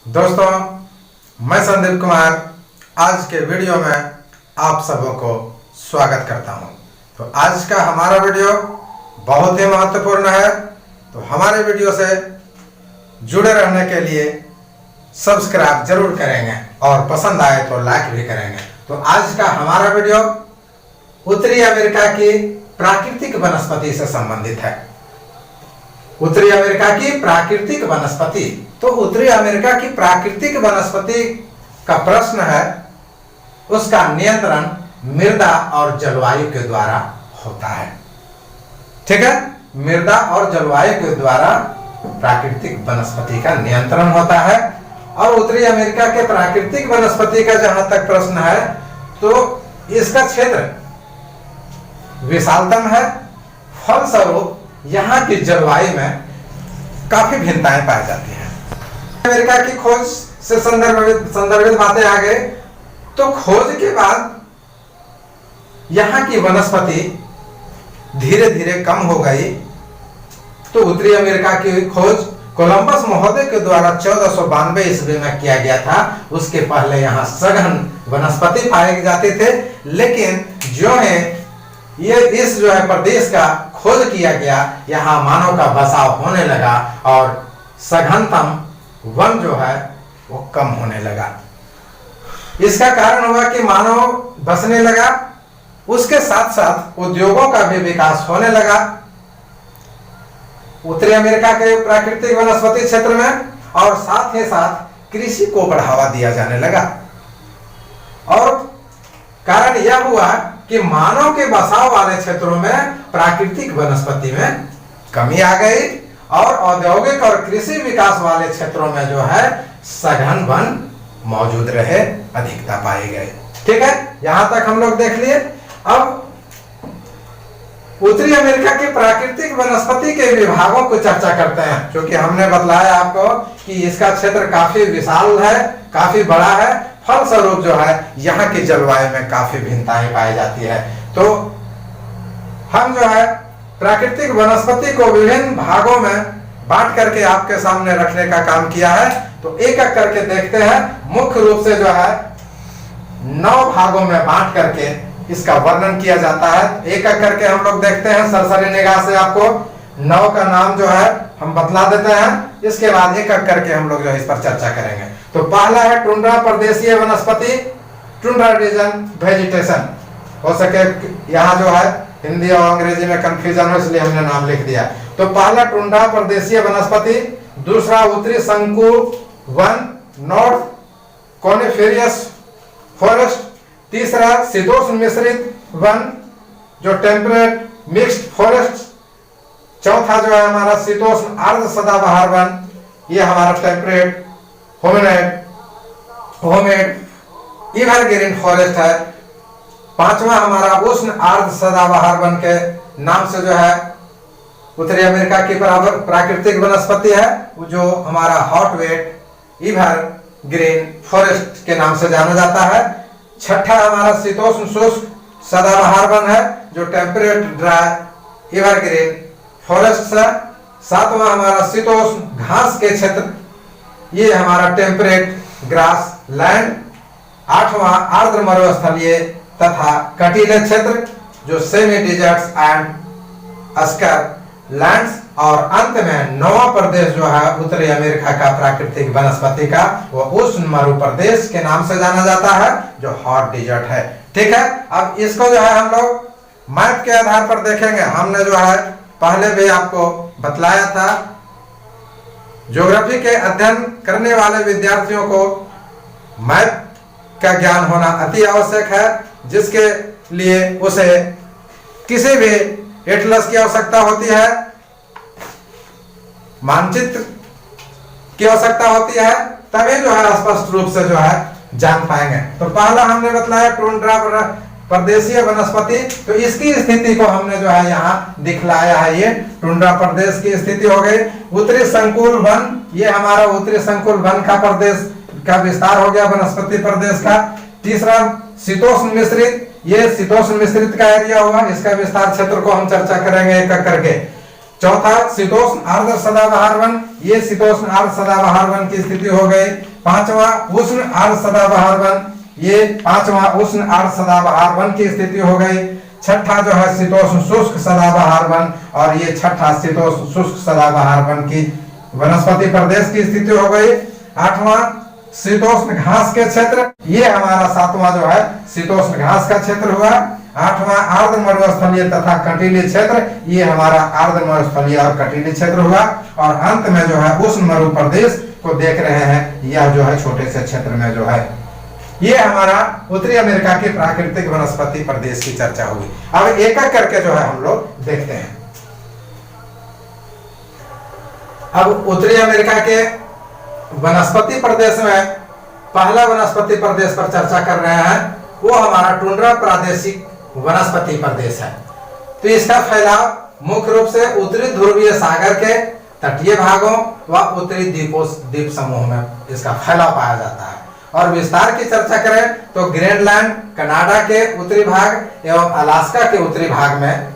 दोस्तों, मैं संदीप कुमार आज के वीडियो में आप सबों को स्वागत करता हूं। तो आज का हमारा वीडियो बहुत ही महत्वपूर्ण है। तो हमारे वीडियो से जुड़े रहने के लिए सब्सक्राइब जरूर करेंगे और पसंद आए तो लाइक भी करेंगे। तो आज का हमारा वीडियो उत्तरी अमेरिका की प्राकृतिक वनस्पति से संबंधित है। उत्तरी अमेरिका की प्राकृतिक वनस्पति। तो उत्तरी अमेरिका की प्राकृतिक वनस्पति का प्रश्न है, उसका नियंत्रण मृदा और जलवायु के द्वारा होता है। ठीक है, मृदा और जलवायु के द्वारा प्राकृतिक वनस्पति का नियंत्रण होता है। और उत्तरी अमेरिका के प्राकृतिक वनस्पति का जहां तक प्रश्न है, तो इसका क्षेत्र विशालतम है। फलस्वरूप यहाँ की जलवायु में काफी भिन्नताएं पाई जाती हैं। अमेरिका की खोज से संदर्भित बातें आ गए, तो खोज के बाद यहाँ की वनस्पति धीरे धीरे कम हो गई। तो उत्तरी अमेरिका की खोज कोलंबस महोदय के द्वारा 1492 ईस्वी में किया गया था। उसके पहले यहाँ सघन वनस्पति पाए जाते थे, लेकिन जो है ये इस जो है प्रदेश का खोज किया गया, यहाँ मानव का बसाव होने लगा और सघनतम वन जो है वो कम होने लगा। इसका कारण हुआ कि मानव बसने लगा, उसके साथ साथ उद्योगों का भी विकास होने लगा उत्तरी अमेरिका के प्राकृतिक वनस्पति क्षेत्र में, और साथ ही साथ कृषि को बढ़ावा दिया जाने लगा। और कारण यह हुआ कि मानव के बसाव वाले क्षेत्रों में प्राकृतिक वनस्पति में कमी आ गई और औद्योगिक और कृषि विकास वाले क्षेत्रों में जो है सघन वन मौजूद रहे, अधिकता पाई गई। ठीक है, यहां तक हम लोग देख लिए। अब उत्तरी अमेरिका की प्राकृतिक वनस्पति के विभागों को चर्चा करते हैं, क्योंकि हमने बतलाया आपको कि इसका क्षेत्र काफी विशाल है, काफी बड़ा है। फलस्वरूप जो है यहाँ की जलवायु में काफी भिन्नताएं पाई जाती है। तो हम जो है प्राकृतिक वनस्पति को विभिन्न भागों में बांट करके आपके सामने रखने का काम किया है। तो एक एक करके देखते हैं। मुख्य रूप से जो है 9 भागों में बांट करके इसका वर्णन किया जाता है। एक एक करके हम लोग देखते हैं सरसरी निगाह से। आपको 9 का नाम जो है हम बतला देते हैं, इसके बाद एक एक करके हम लोग जो है इस पर चर्चा करेंगे। तो पहला है टुंड्रा प्रदेशीय वनस्पति, टुंड्रा रीजन वेजिटेशन। हो सके यहाँ जो है हिंदी और अंग्रेजी में कंफ्यूजन हो, इसलिए हमने नाम लिख दिया। तो पहला टुंड्रा प्रदेशीय वनस्पति, दूसरा उत्तरी शंकु वन, नॉर्थ कोनिफेरियस फॉरेस्ट, तीसरा शीतोष्ण मिश्रित वन जो टेम्परेट मिक्स्ड फॉरेस्ट, चौथा जो है हमारा शीतोष्ण अर्ध सदाबहार वन, ये हमारा टेम्परेट होमेड एवरग्रीन फॉरेस्ट है। पांचवा हमारा उष्ण अर्ध सदाबहार वन के नाम से जो है उत्तरी अमेरिका की प्राकृतिक वनस्पति है, जो हमारा हॉटवेट एवरग्रीन फॉरेस्ट के नाम से जाना जाता है। छठा हमारा शीतोष्ण शुष्क सदाबहार वन है, जो टेम्परेट ड्राई एवरग्रीन फॉरेस्ट है। सातवां हमारा शीतोष्ण घास के क्षेत्र, ये हमारा टेम्परेट ग्रास लैंड। आठवां आर्द्र मरुस्थलीय तथा कटीले क्षेत्र, जो सेमी डिजर्ट्स एंड अस्कर लैंड्स। और अंत में 9वां प्रदेश जो है उत्तरी अमेरिका का प्राकृतिक वनस्पति का, वो उष्ण मरु प्रदेश के नाम से जाना जाता है, जो हॉट डिजर्ट है। ठीक है, अब इसको जो है हम लोग मैप के आधार पर देखेंगे। हमने जो है पहले भी आपको बतलाया था, ज्योग्राफी के अध्ययन करने वाले विद्यार्थियों को मैप का ज्ञान होना अति आवश्यक है, जिसके लिए उसे किसी भी एटलस की आवश्यकता होती है, मानचित्र की आवश्यकता होती है, तभी जो है स्पष्ट रूप से जो है जान पाएंगे। तो पहला हमने बतलाया टुंड्रा प्रदेशीय वनस्पति। तो इसकी स्थिति को हमने जो है यहाँ दिखलाया है। ये टुंड्रा प्रदेश की स्थिति हो गई। उत्तरी संकुल वन, ये हमारा उत्तरी संकुल वन का प्रदेश का विस्तार हो गया, वनस्पति प्रदेश का। तीसरा शीतोष्ण मिश्रित, ये शीतोष्ण मिश्रित का एरिया हुआ, इसका विस्तार क्षेत्र को हम चर्चा करेंगे एक एक करके। चौथा शीतोष्ण आर्द्र सदाबहार वन, ये शीतोष्ण आर्द्र सदाबहार वन की स्थिति हो गई। पांचवा उष्ण आर्द्र सदाबहार वन, ये पांचवा उष्ण आर्द्र सदाबहार वन की स्थिति हो गई। छठा जो है शीतोष्ण शुष्क सदाबहार वन, और ये छठा शीतोष्ण शुष्क सदाबहार वन की वनस्पति प्रदेश की स्थिति हो गई। आठवां शीतोष्ण घास के क्षेत्र, ये हमारा सातवां जो है शीतोष्ण घास का क्षेत्र हुआ। आठवां आर्द्र मरुस्थलीय तथा कटिली क्षेत्र, ये हमारा आर्द्र मरुस्थलीय और कटिली क्षेत्र हुआ। और अंत में जो है उष्ण मरु प्रदेश को देख रहे हैं, यह जो है छोटे से क्षेत्र में जो है, ये हमारा उत्तरी अमेरिका के प्राकृतिक वनस्पति प्रदेश की चर्चा हुई। अब एक एक करके जो है हम लोग देखते हैं। अब उत्तरी अमेरिका के वनस्पति प्रदेश में पहला वनस्पति प्रदेश पर चर्चा कर रहे हैं, वो हमारा टुंड्रा प्रादेशिक वनस्पति प्रदेश है। तो इसका फैलाव मुख्य रूप से उत्तरी ध्रुवीय सागर के तटीय भागों व उत्तरी द्वीप समूह में इसका फैलाव पाया जाता है। और विस्तार की चर्चा करें तो ग्रीनलैंड, कनाडा के उत्तरी भाग एवं अलास्का के उत्तरी भाग में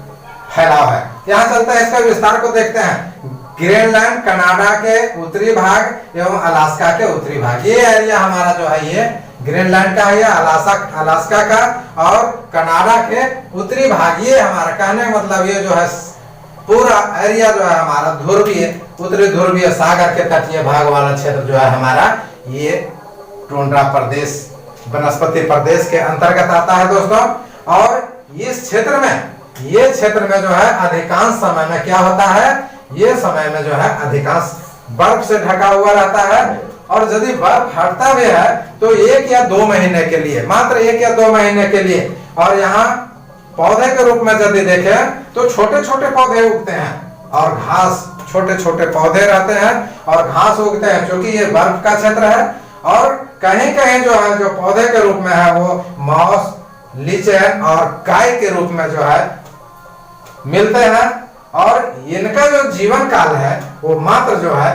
फैलाव है। यहाँ चलते हैं, इसका विस्तार को देखते हैं। ग्रीनलैंड, कनाडा के उत्तरी भाग एवं अलास्का के उत्तरी भाग, ये एरिया हमारा जो है ये ग्रीनलैंड का है, अलास्का का, और कनाडा के उत्तरी भाग, ये हमारा कहने का मतलब ये जो है पूरा एरिया जो है हमारा ध्रुवीय उत्तरी ध्रुवीय सागर के तटीय भाग वाला क्षेत्र जो है हमारा ये टुंड्रा प्रदेश वनस्पति प्रदेश के अंतर्गत आता है दोस्तों। और इस क्षेत्र में, ये क्षेत्र में जो है अधिकांश समय में क्या होता है, ये समय में जो है अधिकांश बर्फ से ढका हुआ रहता है। और यदि बर्फ हटता भी है तो 1 या 2 महीने के लिए, मात्र 1 या 2 महीने के लिए। और यहाँ पौधे के रूप में यदि देखें तो छोटे छोटे पौधे उगते हैं और घास, छोटे छोटे पौधे रहते हैं और घास उगते हैं, क्योंकि ये बर्फ का क्षेत्र है। और कहीं कहीं जो है जो पौधे के रूप में है वो मॉस, लीचेन और काई के रूप में जो है मिलते हैं। और इनका जो जीवन काल है वो मात्र जो है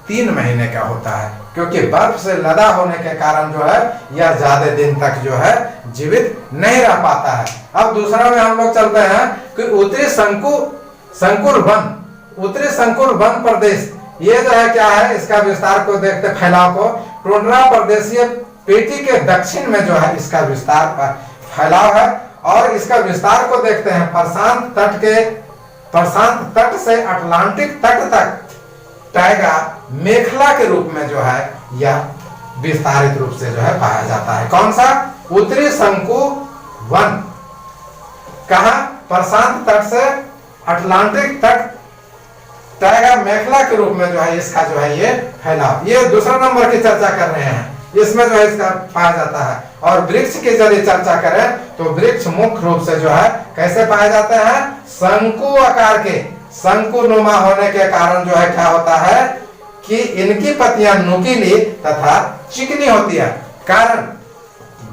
3 महीने का होता है, क्योंकि बर्फ से लदा होने के कारण जो है यह ज्यादा दिन तक जो है जीवित नहीं रह पाता है। अब दूसरा में हम लोग चलते हैं कि उत्तरी संकुल वन प्रदेश, ये जो है क्या है, इसका विस्तार को देखते फैलाव को। टुंड्रा प्रदेशीय पेटी के दक्षिण में जो है इसका विस्तार फैलाव है। और इसका विस्तार को देखते हैं, प्रशांत तट से अटलांटिक तट तक टाइगा मेखला के रूप में जो है यह विस्तारित रूप से जो है पाया जाता है। कौन सा? उत्तरी शंकु वन। कहा? प्रशांत तट से अटलांटिक तट टाइगा मेखला के रूप में जो है इसका जो है ये फैलाव, ये दूसरा नंबर की चर्चा कर रहे हैं, इसमें जो है इसका पाया जाता है। और वृक्ष की यदि चर्चा करें तो वृक्ष मुख्य रूप से जो है कैसे पाए जाते हैं, शंकु आकार के, शंकुनुमा होने के कारण जो है क्या होता है कि इनकी पत्तियां नुकीली तथा चिकनी होती है। कारण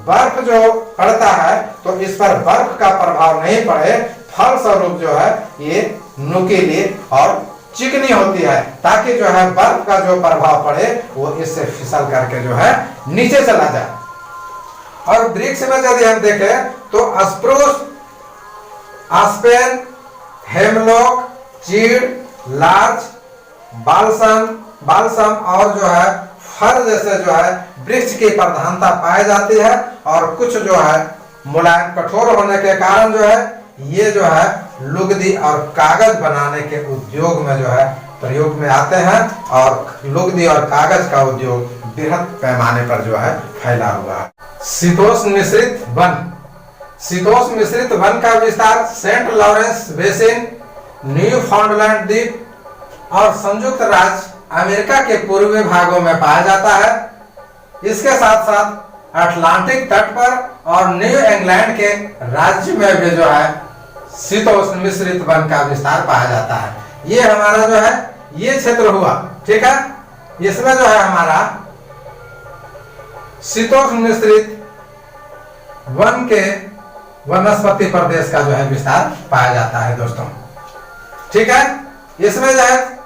बर्फ जो पड़ता है तो इस पर बर्फ का प्रभाव नहीं पड़े, फल स्वरूप जो है ये नुकीली और चिकनी होती है, ताकि जो है बर्फ का जो प्रभाव पड़े वो इससे फिसल करके जो है नीचे चला जाए। और वृक्ष में यदि हम देखें तो स्प्रूस, आस्पेन, हेमलॉक, चीड़, लार्च, बालसम और जो है फर जैसे जो है वृक्ष की प्रधानता पाई जाती है। और कुछ जो है मुलायम कठोर होने के कारण जो है ये जो है लुगदी और कागज बनाने के उद्योग में जो है प्रयोग में आते हैं। और लुगदी और कागज का उद्योग बृहद पैमाने पर जो है फैला हुआ है। शीतोष्ण मिश्रित वन, शीतोष्ण मिश्रित वन का विस्तार सेंट लॉरेंस बेसिन, न्यूफाउंडलैंड द्वीप और संयुक्त राज्य अमेरिका के पूर्वी भागों में पाया जाता है। इसके साथ साथ अटलांटिक तट पर और न्यू इंग्लैंड के राज्य में भी जो है शीतोष्ण मिश्रित वन का विस्तार पाया जाता है। ये हमारा जो है ये क्षेत्र हुआ, ठीक है। इसमें जो है हमारा शीतोष्ण मिश्रित वन के वनस्पति प्रदेश का जो है विस्तार पाया जाता है दोस्तों, ठीक है। इसमें जो है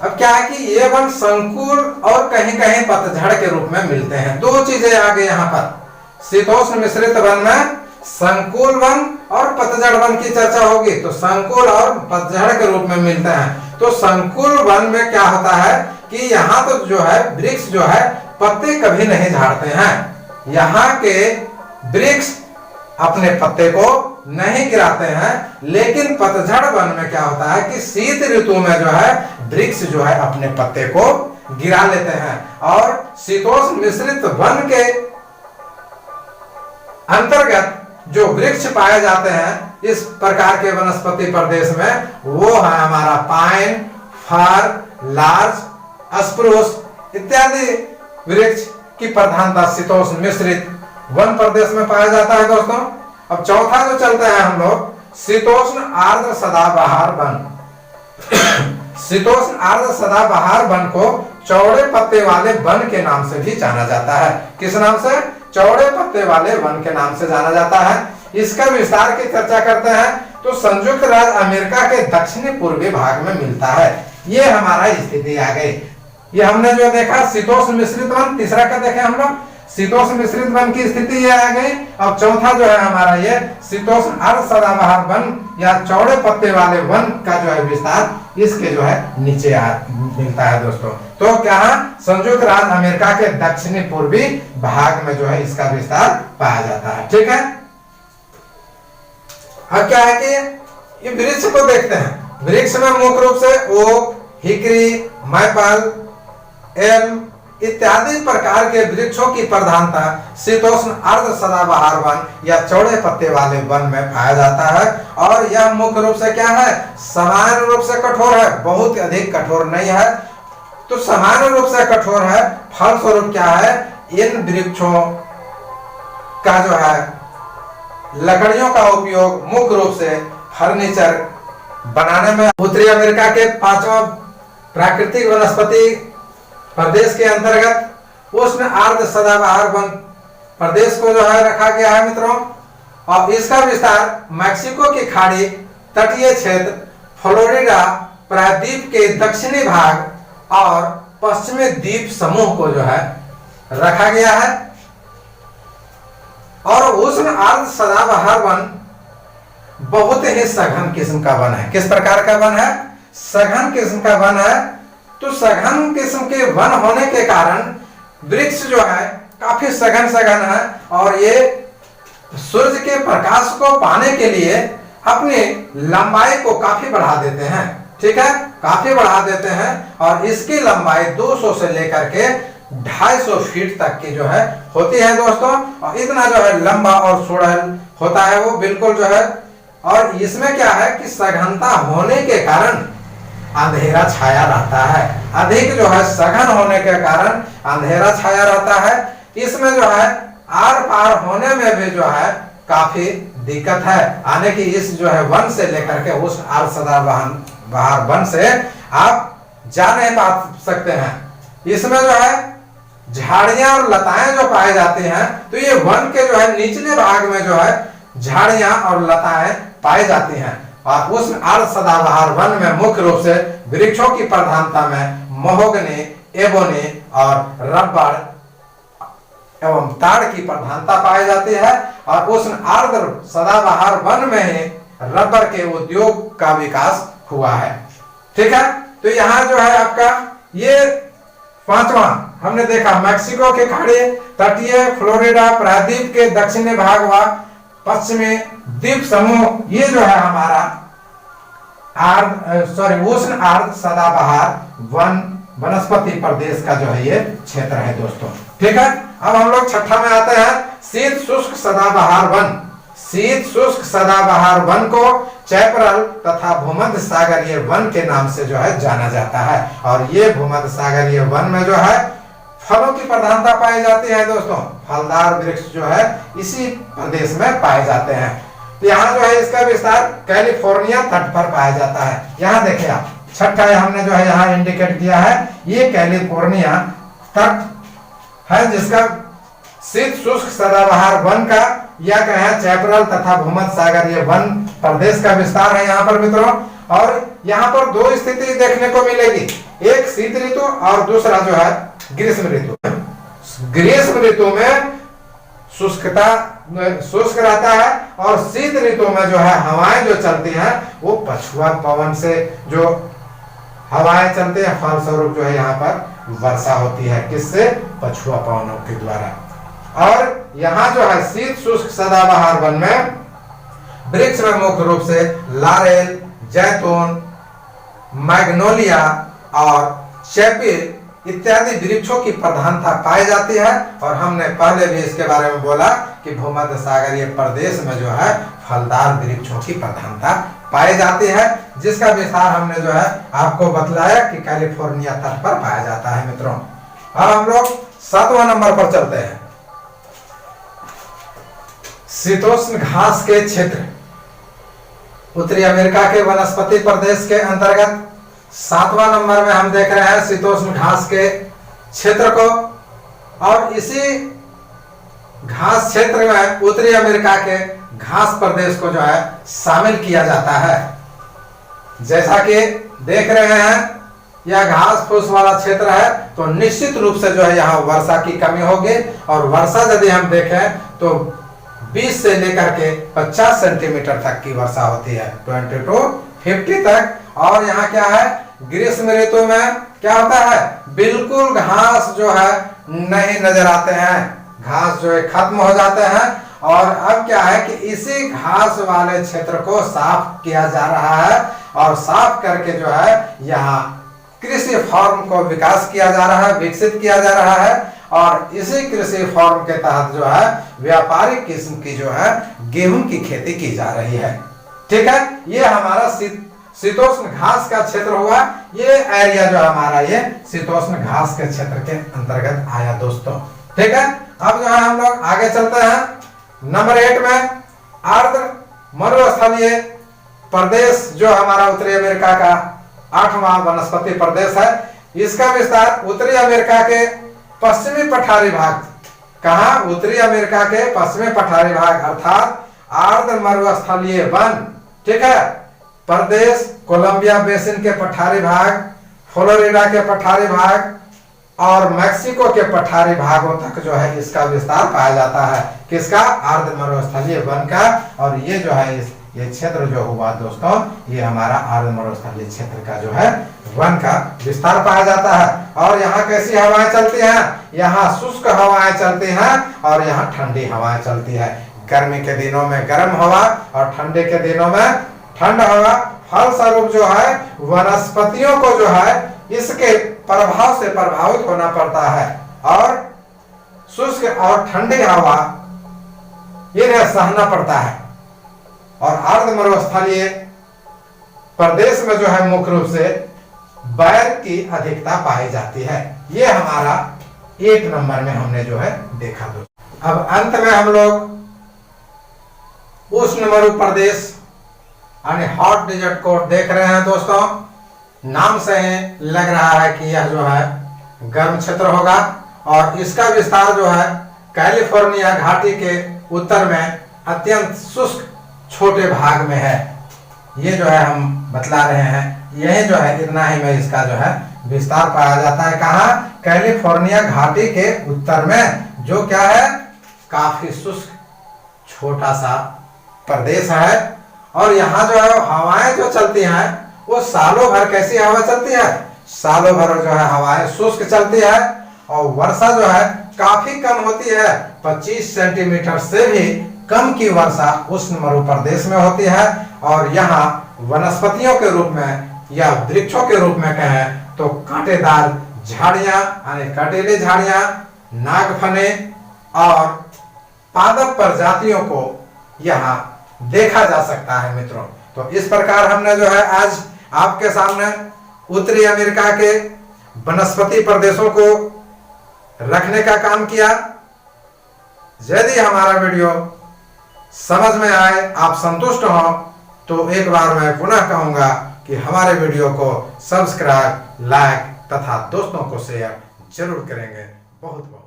अब क्या है कि ये वन संकुल और कहीं कहीं पतझड़ के रूप में मिलते हैं। 2 चीजें आ गई यहाँ पर। शीतोष्ण मिश्रित वन में संकुल वन और पतझड़ वन की चर्चा होगी तो संकुल और पतझड़ के रूप में मिलते हैं। तो संकुल वन में क्या होता है कि यहाँ तो जो है वृक्ष जो है पत्ते कभी नहीं झाड़ते हैं, यहाँ के वृक्ष अपने पत्ते को नहीं गिराते हैं। लेकिन पतझड़ वन में क्या होता है कि शीत ऋतु में जो है वृक्ष जो है अपने पत्ते को गिरा लेते हैं। और शीतोष्ण मिश्रित वन के अंतर्गत जो वृक्ष पाए जाते हैं इस प्रकार के वनस्पति प्रदेश में, वो है हमारा पाइन, फर, लार्च, स्प्रूस इत्यादि वृक्ष की प्रधानता शीतोष्ण मिश्रित वन प्रदेश में पाया जाता है दोस्तों। अब चौथा जो चलते हैं हम लोग शीतोष्ण आर्द्र सदाबहार वन। शीतोष्ण आर्द्र सदाबहार वन को चौड़े पत्ते वाले वन के नाम से भी जाना जाता है। किस नाम से? चौड़े पत्ते वाले वन के नाम से जाना जाता है। इसका विस्तार की चर्चा करते हैं तो संयुक्त राज्य अमेरिका के दक्षिणी पूर्वी भाग में मिलता है। ये हमारा स्थिति आ गई। ये हमने जो देखा शीतोष्ण मिश्रित वन, तीसरा का देखे हम लोग शीतोष्ण मिश्रित वन की स्थिति ये आ गई। अब चौथा जो है हमारा ये शीतोष्ण अर्ध सदाबहार वन या चौड़े पत्ते वाले वन का जो है विस्तार इसके जो है नीचे मिलता है दोस्तों। तो क्या संयुक्त राज्य अमेरिका के दक्षिणी पूर्वी भाग में जो है इसका विस्तार पाया जाता है। ठीक है, अब क्या है कि ये वृक्ष को देखते हैं। वृक्ष में मुख्य रूप से ओक, हिकरी, मैपल, एल्म इत्यादि प्रकार के वृक्षों की प्रधानता शीतोष्ण अर्ध सदाबहार वन या चौड़े पत्ते वाले वन में पाया जाता है। और यह मुख्य रूप से क्या है, सामान्य रूप से कठोर है, बहुत अधिक कठोर नहीं है। तो सामान्य रूप से कठोर है, फलस्वरूप क्या है, इन वृक्षों का जो है लकड़ियों का उपयोग मुख्य रूप से फर्नीचर बनाने में। उत्तरी अमेरिका के 5वां प्राकृतिक वनस्पति प्रदेश के अंतर्गत उष्ण आर्द्र सदाबहार वन प्रदेश को जो है रखा गया है मित्रों। और इसका विस्तार मैक्सिको की खाड़ी, तटीय क्षेत्र, फ्लोरिडा प्रायद्वीप के दक्षिणी भाग और पश्चिमी द्वीप समूह को जो है रखा गया है। और उष्ण आर्द्र सदाबहार वन बहुत ही सघन किस्म का वन है। किस प्रकार का वन है? सघन किस्म का वन है। तो सघन किस्म के वन होने के कारण वृक्ष जो है काफी सघन है और ये सूर्य के प्रकाश को पाने के लिए अपनी लंबाई को काफी बढ़ा देते हैं। ठीक है, काफी बढ़ा देते हैं और इसकी लंबाई 200 से लेकर के 250 फीट तक की जो है होती है दोस्तों। और इतना जो है लंबा और सुडौल होता है वो बिल्कुल जो है। और इसमें क्या है कि सघनता होने के कारण अंधेरा छाया रहता है। अधिक जो है सघन होने के कारण अंधेरा छाया रहता है। इसमें जो है आर पार होने में भी जो है काफी दिक्कत है आने की। इस जो है वन से लेकर के उस आर्द्र सदाबहार वन से आप जा नहीं पा सकते हैं। इसमें जो है झाड़ियां और लताएं जो पाई जाती हैं तो ये वन के जो है निचले भाग में जो है झाड़ियां और लताएं पाई जाती हैं। और उस आर्द्र सदाबहार वन में मुख्य रूप से वृक्षों की प्रधानता में महोगनी, एबोनी और रबड़ एवं ताड़ की प्रधानता पाई जाती है। और उस आर्द्र सदाबहार वन में ही रबड़ के उद्योग का विकास हुआ है। ठीक है, तो यहाँ जो है आपका ये 5वां हमने देखा मैक्सिको के खाड़ी, तटीय, फ्लोरिडा प्रायद्वीप के दक्षिणी भाग व पश्चिमी द्वीप समूह, ये जो है हमारा उष्ण आर्द्र सदाबहार वन वनस्पति प्रदेश का जो है ये क्षेत्र है दोस्तों। ठीक है, अब हम लोग छठा में आते हैं शीत शुष्क सदाबहार वन। शीत शुष्क सदाबहार वन को चैपरल तथा भूमध्य सागरीय वन के नाम से जो है जाना जाता है। और ये भूमध्य सागरीय वन में जो है फलों की प्रधानता पाई जाती है दोस्तों। फलदार वृक्ष जो है इसी प्रदेश में पाए जाते हैं। तो यहाँ जो है इसका विस्तार कैलिफोर्निया तट पर पाया जाता है। यहाँ देखिए आप, छठा हमने जो है यहाँ इंडिकेट किया है, ये कैलिफोर्निया तट है जिसका शीत शुष्क सदाबहार वन का या कहें चैपरल तथा भूमध्य सागरीय वन प्रदेश का विस्तार है यहाँ पर मित्रों। और यहाँ पर दो स्थिति देखने को मिलेगी, एक शीत ऋतु और दूसरा जो है ग्रीष्म ऋतु। ग्रीष्म ऋतु में शुष्क रहता है, और शीत ऋतु में जो है हवाएं जो चलती हैं वो पछुआ पवन से जो हवाएं चलती हैं, फलस्वरूप जो है यहाँ पर वर्षा होती है। किससे? पछुआ पवनों के द्वारा। और यहाँ जो है शीत शुष्क सदाबहार वन में वृक्ष में मुख्य रूप से लारेल, जैतून, मैग्नोलिया और चैपिल इत्यादि वृक्षों की प्रधानता पाई जाती है। और हमने पहले भी इसके बारे में बोला कि भूमध्य सागरीय प्रदेश में जो है फलदार वृक्षों की प्रधानता पाई जाती है, जिसका विस्तार हमने जो है आपको बतलाया कि कैलिफोर्निया तट पर पाया जाता है। मित्रों, अब हम लोग 7वां नंबर पर चलते हैं। शीतोष्ण घास के क्षेत्र उत्तरी अमेरिका के वनस्पति प्रदेश के अंतर्गत 7वां नंबर में हम देख रहे हैं शीतोष्ण घास के क्षेत्र को। और इसी घास क्षेत्र में उत्तरी अमेरिका के घास प्रदेश को जो है शामिल किया जाता है। जैसा कि देख रहे हैं यह घास फूस वाला क्षेत्र है, तो निश्चित रूप से जो है यहाँ वर्षा की कमी होगी। और वर्षा यदि हम देखें तो 20 से लेकर के 50 सेंटीमीटर तक की वर्षा होती है, 20 to 50 तक। और यहाँ क्या है, ग्रीष्म ऋतु में क्या होता है, बिल्कुल घास जो है नहीं नजर आते हैं, घास जो है खत्म हो जाते हैं। और अब क्या है कि इसी घास वाले क्षेत्र को साफ किया जा रहा है, और साफ करके जो है यहाँ कृषि फार्म को विकास किया जा रहा है, विकसित किया जा रहा है। और इसी कृषि फार्म के तहत जो है व्यापारिक किस्म की जो है गेहूं की खेती की जा रही है। ठीक है, ये हमारा शीतोष्ण घास का क्षेत्र हुआ। ये एरिया जो हमारा ये शीतोष्ण घास के क्षेत्र के अंतर्गत आया दोस्तों। ठीक है, अब जो है हम लोग आगे चलते हैं। नंबर 8 में आर्द्र मरुस्थलीय प्रदेश जो हमारा उत्तरी अमेरिका का 8वां वनस्पति प्रदेश है। इसका विस्तार उत्तरी अमेरिका के पश्चिमी पठारी भाग, कहा, उत्तरी अमेरिका के पश्चिमी पठारी भाग अर्थात आर्द्र मरुस्थलीय वन, ठीक है, प्रदेश, कोलंबिया बेसिन के पठारी भाग, फ्लोरिडा के पठारी भाग और मैक्सिको के पठारी भागों तक जो है इसका विस्तार पाया जाता है। किसका? आर्द्र मरुस्थलीय वन का। और ये जो है ये क्षेत्र जो हुआ दोस्तों, ये हमारा आर्द्र मरुस्थलीय क्षेत्र का जो है वन का विस्तार पाया जाता है। और यहाँ कैसी हवाएं चलती हैं? यहाँ शुष्क हवाएं चलती हैं और यहाँ ठंडी हवाएं चलती है। गर्मी के दिनों में गर्म हवा और ठंडे के दिनों में ठंड हवा। फलस्वरूप जो है वनस्पतियों को जो है इसके प्रभाव से प्रभावित होना पड़ता है, और शुष्क और ठंडी हवा इन्हें सहना पड़ता है। और आर्द्र मरुस्थलीय प्रदेश में जो है मुख्य रूप से बैर की अधिकता पाई जाती है। ये हमारा 1 नंबर में हमने जो है देखा दोस्तों। अब अंत में हम लोग उष्ण मरु प्रदेश यानी हॉट डेजर्ट को देख रहे हैं दोस्तों। नाम से ही लग रहा है कि यह जो है गर्म क्षेत्र होगा, और इसका विस्तार जो है कैलिफोर्निया घाटी के उत्तर में अत्यंत शुष्क छोटे भाग में है। ये जो है हम बतला रहे हैं, यही जो है इतना ही में इसका जो है विस्तार पाया जाता है। कहाँ? कैलिफोर्निया घाटी के उत्तर में, जो क्या है काफी शुष्क छोटा सा प्रदेश है। और यहाँ जो है हवाएं जो चलती हैं वो सालों भर कैसी हवा चलती है? सालों भर जो है हवाएं शुष्क चलती है, और वर्षा जो है काफी कम होती है। 25 सेंटीमीटर से भी कम की वर्षा उष्ण मरु प्रदेश में होती है। और यहाँ वनस्पतियों के रूप में या वृक्षों के रूप में कहें तो कांटेदार झाड़ियां यानी कटीली झाड़ियां, नागफने और पादप प्रजातियों को यहाँ देखा जा सकता है मित्रों। तो इस प्रकार हमने जो है आज आपके सामने उत्तरी अमेरिका के वनस्पति प्रदेशों को रखने का काम किया। यदि हमारा वीडियो समझ में आए, आप संतुष्ट हो, तो एक बार मैं पुनः कहूंगा कि हमारे वीडियो को सब्सक्राइब, लाइक तथा दोस्तों को शेयर जरूर करेंगे। बहुत बहुत